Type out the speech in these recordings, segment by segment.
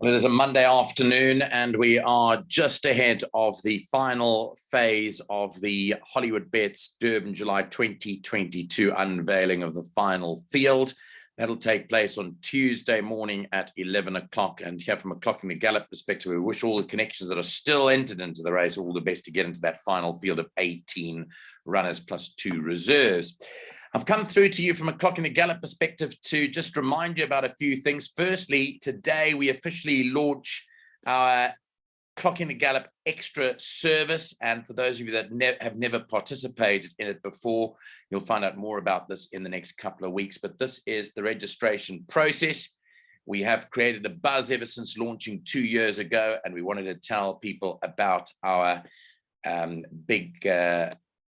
Well, it is a Monday afternoon, and we are just ahead of the final phase of the Hollywoodbets Durban July 2022 unveiling of the final field. That'll take place on Tuesday morning at 11 o'clock. And here from a Clocking the Gallop perspective, we wish all the connections that are still entered into the race all the best to get into that final field of 18 runners plus 2 reserves. I've come through to you from a Clocking the Gallop perspective to just remind you about a few things. Firstly, today we officially launch our Clocking the Gallop extra service. And for those of you that have never participated in it before, you'll find out more about this in the next couple of weeks. But this is the registration process. We have created a buzz ever since launching 2 years ago, and we wanted to tell people about our big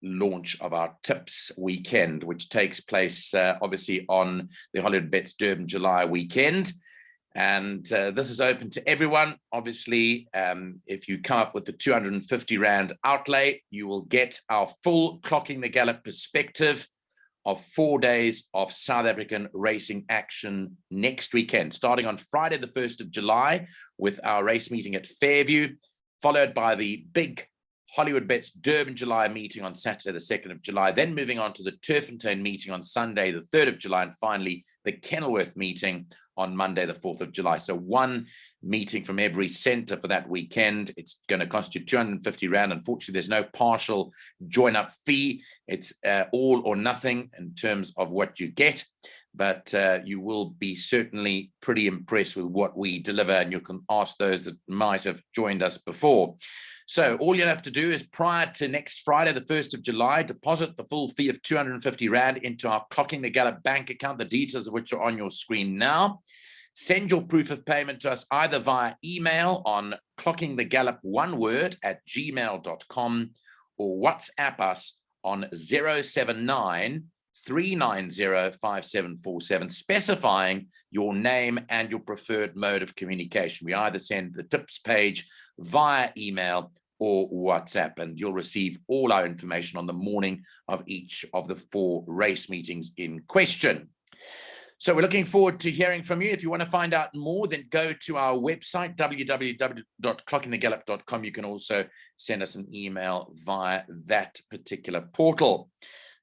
launch of our tips weekend, which takes place obviously on the Hollywoodbets Durban July weekend. And this is open to everyone. Obviously, if you come up with the 250 Rand outlay, you will get our full Clocking the Gallop perspective of 4 days of South African racing action next weekend, starting on Friday, the 1st of July, with our race meeting at Fairview, followed by the big Hollywoodbets Durban July meeting on Saturday, the 2nd of July, then moving on to the Turfentine meeting on Sunday, the 3rd of July, and finally the Kenilworth meeting on Monday, the 4th of July. So one meeting from every centre for that weekend. It's going to cost you 250 Rand. Unfortunately, there's no partial join-up fee. It's all or nothing in terms of what you get. But you will be certainly pretty impressed with what we deliver, and you can ask those that might have joined us before. So all you have to do is, prior to next Friday, the 1st of July, deposit the full fee of 250 Rand into our Clocking the Gallop bank account, the details of which are on your screen now. Send your proof of payment to us either via email on clockingthegallop@gmail.com or WhatsApp us on 079 390 5747, specifying your name and your preferred mode of communication. We either send the tips page via email or WhatsApp, and you'll receive all our information on the morning of each of the 4 race meetings in question. So we're looking forward to hearing from you. If you want to find out more, then go to our website, www.clockingthegallop.com. You can also send us an email via that particular portal.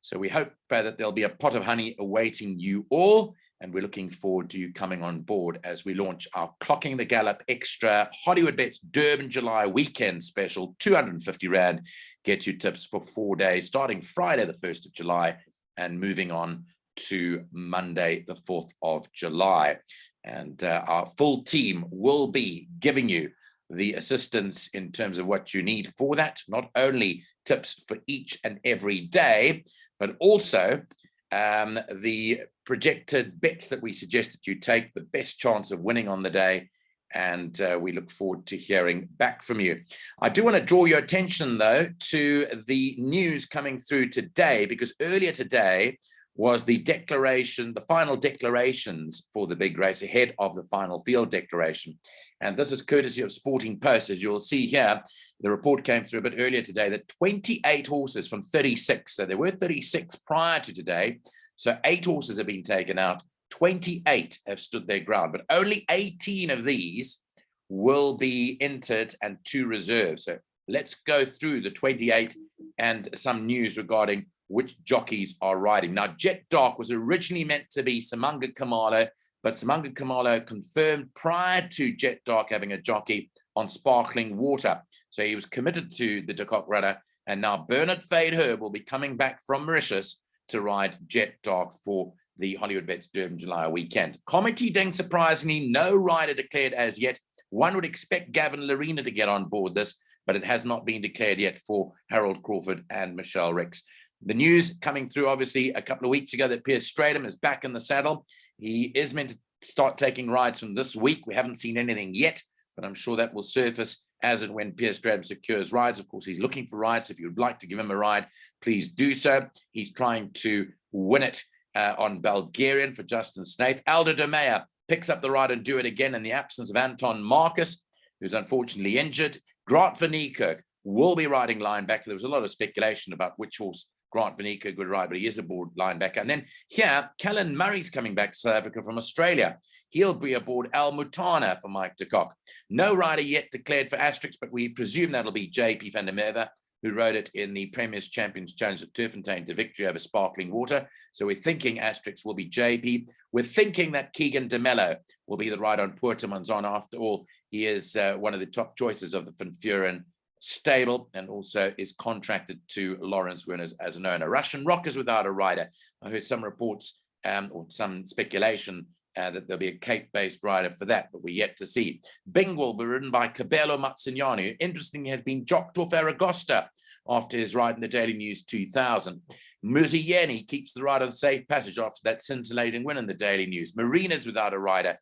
So we hope that there'll be a pot of honey awaiting you all, and we're looking forward to you coming on board as we launch our Clocking the Gallop extra Hollywoodbets Durban July weekend special. 250 Rand gets you tips for 4 days, starting Friday, the 1st of July, and moving on to Monday, the 4th of July. And our full team will be giving you the assistance in terms of what you need for that, not only tips for each and every day, but also the projected bets that we suggest that you take, the best chance of winning on the day. And we look forward to hearing back from you. I do want to draw your attention, though, to the news coming through today, because earlier today was the declaration, the final declarations for the big race ahead of the final field declaration. And this is courtesy of Sporting Post. As you'll see here, the report came through a bit earlier today that 28 horses from 36, so there were 36 prior to today, so 8 horses have been taken out, 28 have stood their ground, but only 18 of these will be entered and 2 reserves. So let's go through the 28 and some news regarding which jockeys are riding. Now, Jet Dark was originally meant to be Simanga Kamalo, but Simanga Kamalo confirmed prior to Jet Dark having a jockey on Sparkling Water. So he was committed to the De Kock runner, and now Bernard Fade Herb will be coming back from Mauritius to ride Jet Dark for the Hollywoodbets Durban July weekend. Comedy Ding, surprisingly, no rider declared as yet. One would expect Gavin Larena to get on board this, but it has not been declared yet for Harold Crawford and Michelle Ricks. The news coming through, obviously, a couple of weeks ago that Piers Stradham is back in the saddle. He is meant to start taking rides from this week. We haven't seen anything yet, but I'm sure that will surface as and when Piers Stradham secures rides. Of course, he's looking for rides. If you would like to give him a ride, please do so. He's trying to win it on Bulgarian for Justin Snaith. Aldo de Meyer picks up the ride and do it again in the absence of Anton Marcus, who's unfortunately injured. Grant van Niekerk will be riding linebacker. There was a lot of speculation about which horse Grant Vanika, good ride, but he is a board linebacker. And then here, Callan Murray's coming back to South Africa from Australia. He'll be aboard Al Mutana for Mike de Kock. No rider yet declared for Asterix, but we presume that'll be JP van der Merwe, who rode it in the Premier's Champions Challenge at Turffontein to victory over Sparkling Water. So we're thinking Asterix will be JP. We're thinking that Keegan de Mello will be the rider on Puerto Monzon. After all, he is one of the top choices of the Van Vuren stable and also is contracted to Lawrence Winners as an owner. Russian Rock is without a rider. I heard some reports or some speculation that there'll be a Cape-based rider for that, but we're yet to see. Bing will be ridden by Cabello Matsignani. Interestingly, has been jocked off Aragosta after his ride in the Daily News 2000. Muzieni keeps the ride on safe passage after that scintillating win in the Daily News. Marina's without a rider.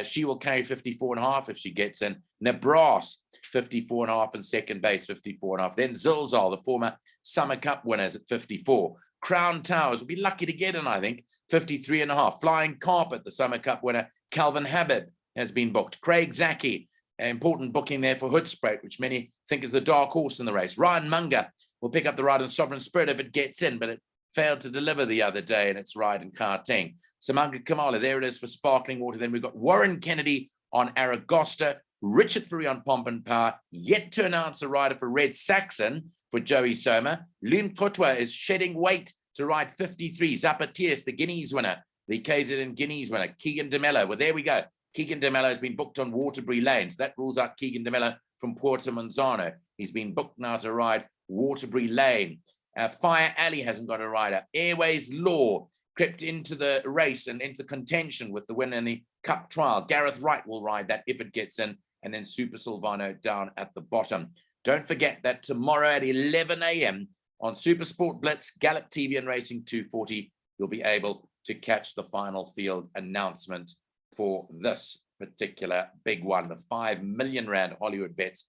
She will carry 54.5 if she gets in. Nebras, 54.5 in second base, 54.5. Then Zilzal, the former Summer Cup winners at 54. Crown Towers will be lucky to get in, I think, 53.5. Flying Carpet, the Summer Cup winner, Calvin Habib, has been booked. Craig Zaki, an important booking there for Hoedspruit, which many think is the dark horse in the race. Ryan Munger will pick up the ride on Sovereign Spirit if it gets in, but it failed to deliver the other day in its ride in Gauteng. Samanga Kamala, there it is for Sparkling Water. Then we've got Warren Kennedy on Aragosta, Richard Fury on Pomp and Power, yet to announce a rider for Red Saxon for Joey Soma. Lune Kotwa is shedding weight to ride 53. Zapatias, the Guineas winner, the KZN Guineas winner. Keegan de Mello, well, there we go. Keegan de Mello has been booked on Waterbury Lane, so that rules out Keegan de Mello from Puerto Monzano. He's been booked now to ride Waterbury Lane. Fire Alley hasn't got a rider. Airways Law crept into the race and into contention with the winner in the Cup trial. Gareth Wright will ride that if it gets in, and then Super Silvano down at the bottom. Don't forget that tomorrow at 11 a.m. on Super Sport Blitz, Gallop TV and Racing 240, you'll be able to catch the final field announcement for this particular big one, the 5 million rand Hollywoodbets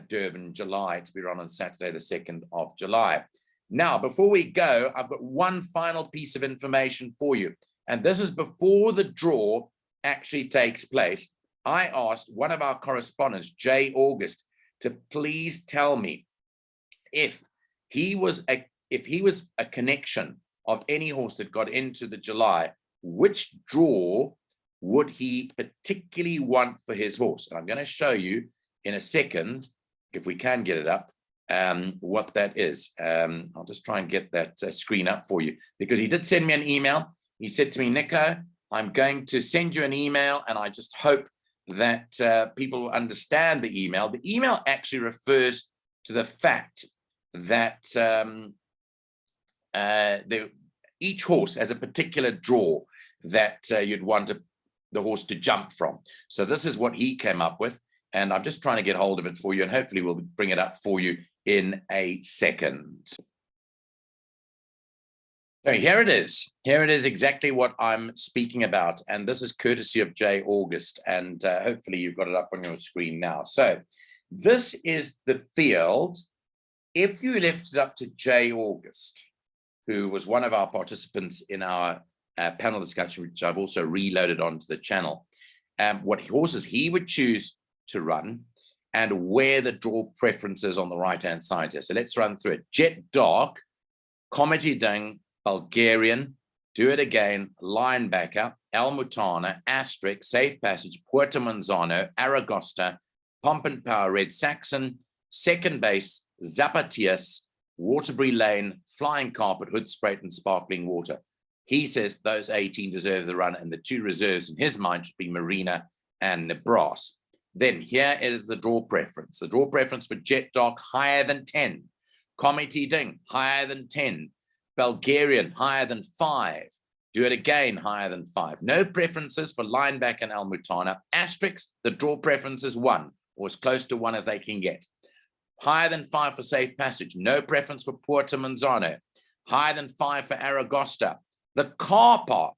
Durban, July, to be run on Saturday, the 2nd of July. Now, before we go, I've got one final piece of information for you, and this is before the draw actually takes place. I asked one of our correspondents, Jay August, to please tell me if he was a connection of any horse that got into the July, which draw would he particularly want for his horse? And I'm going to show you in a second, if we can get it up, what that is. I'll just try and get that screen up for you, because he did send me an email. He said to me, Nico, I'm going to send you an email, and I just hope that people will understand the email. The email actually refers to the fact that each horse has a particular draw that you'd want the horse to jump from. So this is what he came up with, and I'm just trying to get hold of it for you, and hopefully we'll bring it up for you in a second. So here it is. Here it is, exactly what I'm speaking about. And this is courtesy of Jay August. And hopefully you've got it up on your screen now. So this is the field. If you left it up to Jay August, who was one of our participants in our panel discussion, which I've also reloaded onto the channel, what horses he would choose to run and where the draw preferences on the right-hand side here. So let's run through it. Jet Dark, Comedy Ding, Bulgarian, Do It Again, Linebacker, El Mutana, Asterix, Safe Passage, Puerto Monzano, Aragosta, Pomp and Power, Red Saxon, Second Base, Zapatias, Waterbury Lane, Flying Carpet, Hoedspruit, and Sparkling Water. He says those 18 deserve the run, and the two reserves in his mind should be Marina and Nebras. Then here is the draw preference. The draw preference for Jet Dark, higher than 10. Comedy Ding, higher than 10. Bulgarian, higher than 5. Do It Again, higher than 5. No preferences for Linebacker and Al Mutana. Asterix, the draw preference is 1, or as close to 1 as they can get. Higher than 5 for Safe Passage. No preference for Puerto Monzano. Higher than 5 for Aragosta. The car park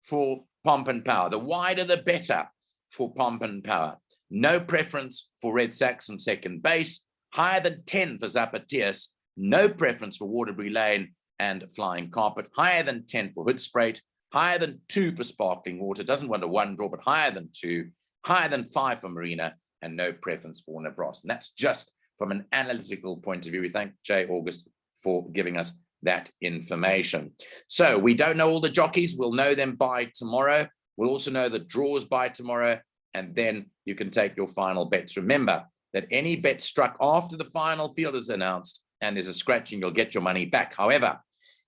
for Pomp and Power. The wider, the better for Pomp and Power. No preference for Red Saxon Second Base. Higher than 10 for Zapatias. No preference for Waterbury Lane and Flying Carpet. Higher than 10 for Hoedspruit. Higher than 2 for Sparkling Water. Doesn't want a 1 draw, but higher than 2. Higher than 5 for Marina, and no preference for Nebras. And that's just from an analytical point of view. We thank Jay August for giving us that information. So we don't know all the jockeys. We'll know them by tomorrow. We'll also know the draws by tomorrow, and then you can take your final bets. Remember that any bet struck after the final field is announced and there's a scratching, you'll get your money back. However,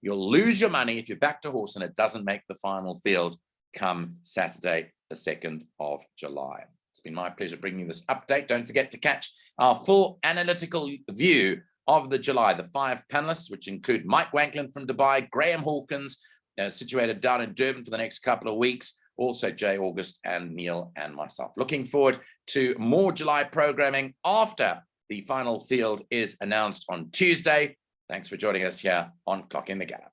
you'll lose your money if you're backed a horse and it doesn't make the final field come Saturday, the 2nd of July. It's been my pleasure bringing you this update. Don't forget to catch our full analytical view of the July. The 5 panelists, which include Mike Wanklin from Dubai, Graham Hawkins, situated down in Durban for the next couple of weeks, also Jay August and Neil and myself. Looking forward to more July programming after the final field is announced on Tuesday. Thanks for joining us here on Clock in the Gallop.